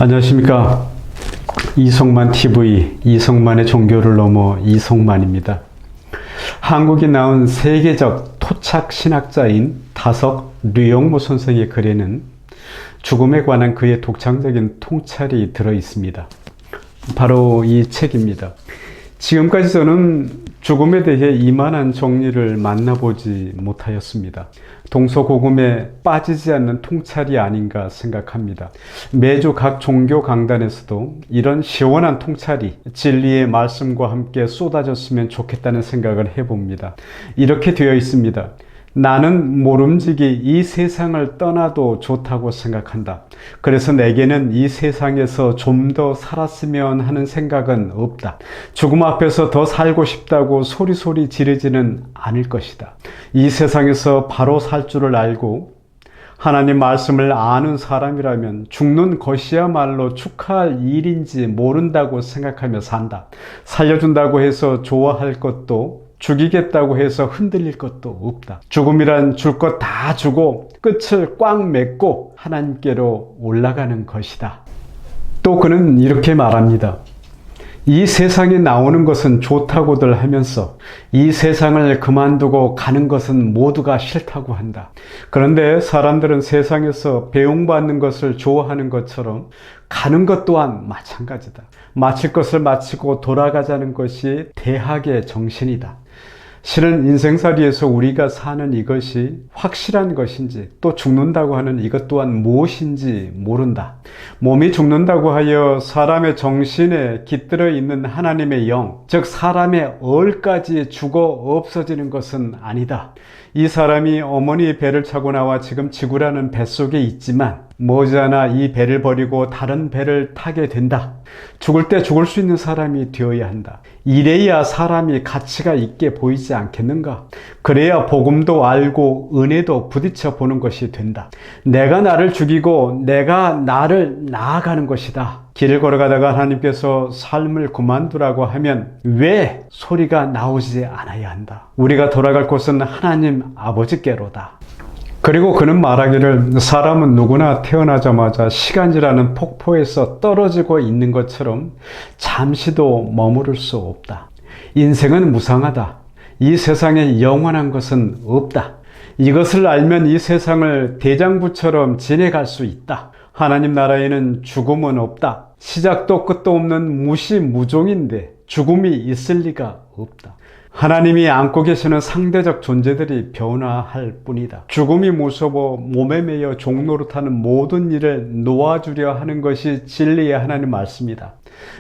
안녕하십니까. 이성만 TV, 이성만의 종교를 넘어 이성만입니다. 한국에 나온 세계적 토착 신학자인 다석 류영모 선생의 글에는 죽음에 관한 그의 독창적인 통찰이 들어 있습니다. 바로 이 책입니다. 지금까지 저는 죽음에 대해 이만한 정리를 만나보지 못하였습니다. 동서고금에 빠지지 않는 통찰이 아닌가 생각합니다. 매주 각 종교 강단에서도 이런 시원한 통찰이 진리의 말씀과 함께 쏟아졌으면 좋겠다는 생각을 해봅니다. 이렇게 되어 있습니다. 나는 모름지기 이 세상을 떠나도 좋다고 생각한다. 그래서 내게는 이 세상에서 좀 더 살았으면 하는 생각은 없다. 죽음 앞에서 더 살고 싶다고 소리소리 지르지는 않을 것이다. 이 세상에서 바로 살 줄을 알고 하나님 말씀을 아는 사람이라면 죽는 것이야말로 축하할 일인지 모른다고 생각하며 산다. 살려준다고 해서 좋아할 것도 죽이겠다고 해서 흔들릴 것도 없다. 죽음이란 줄 것 다 주고 끝을 꽉 맺고 하나님께로 올라가는 것이다. 또 그는 이렇게 말합니다. 이 세상에 나오는 것은 좋다고들 하면서 이 세상을 그만두고 가는 것은 모두가 싫다고 한다. 그런데 사람들은 세상에서 배웅받는 것을 좋아하는 것처럼 가는 것 또한 마찬가지다. 마칠 것을 마치고 돌아가자는 것이 대학의 정신이다. 실은 인생살이에서 우리가 사는 이것이 확실한 것인지 또 죽는다고 하는 이것 또한 무엇인지 모른다. 몸이 죽는다고 하여 사람의 정신에 깃들어 있는 하나님의 영, 즉 사람의 얼까지 죽어 없어지는 것은 아니다. 이 사람이 어머니의 배를 차고 나와 지금 지구라는 뱃속에 있지만 머지않아 이 배를 버리고 다른 배를 타게 된다. 죽을 때 죽을 수 있는 사람이 되어야 한다. 이래야 사람이 가치가 있게 보이지 않겠는가? 그래야 복음도 알고 은혜도 부딪혀 보는 것이 된다. 내가 나를 죽이고 내가 나를 나아가는 것이다. 길을 걸어가다가 하나님께서 삶을 그만두라고 하면 왜 소리가 나오지 않아야 한다. 우리가 돌아갈 곳은 하나님 아버지께로다. 그리고 그는 말하기를 사람은 누구나 태어나자마자 시간이라는 폭포에서 떨어지고 있는 것처럼 잠시도 머무를 수 없다. 인생은 무상하다. 이 세상에 영원한 것은 없다. 이것을 알면 이 세상을 대장부처럼 지내갈 수 있다. 하나님 나라에는 죽음은 없다. 시작도 끝도 없는 무시무종인데 죽음이 있을 리가 없다. 하나님이 안고 계시는 상대적 존재들이 변화할 뿐이다. 죽음이 무서워 몸에 매여 종노릇하는 모든 일을 놓아주려 하는 것이 진리의 하나님 말씀이다.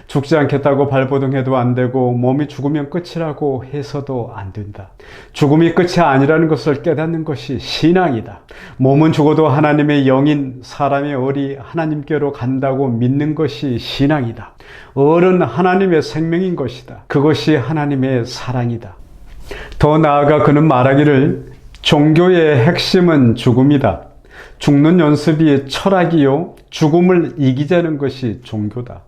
죽지 않겠다고 발버둥해도 안 되고 몸이 죽으면 끝이라고 해서도 안 된다. 죽음이 끝이 아니라는 것을 깨닫는 것이 신앙이다. 몸은 죽어도 하나님의 영인 사람의 얼이 하나님께로 간다고 믿는 것이 신앙이다. 얼은 하나님의 생명인 것이다. 그것이 하나님의 사랑이다. 더 나아가 그는 말하기를 종교의 핵심은 죽음이다. 죽는 연습이 철학이요 죽음을 이기자는 것이 종교다.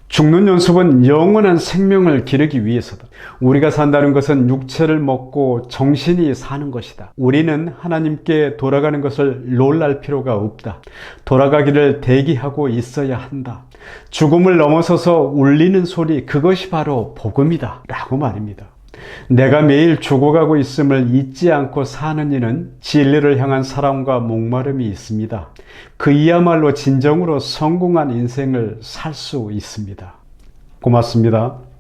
죽는 연습은 영원한 생명을 기르기 위해서다. 우리가 산다는 것은 육체를 먹고 정신이 사는 것이다. 우리는 하나님께 돌아가는 것을 놀랄 필요가 없다. 돌아가기를 대기하고 있어야 한다. 죽음을 넘어서서 울리는 소리, 그것이 바로 복음이다 라고 말입니다. 내가 매일 죽어가고 있음을 잊지 않고 사는 이는 진리를 향한 사랑과 목마름이 있습니다. 그이야말로 진정으로 성공한 인생을 살 수 있습니다. 고맙습니다.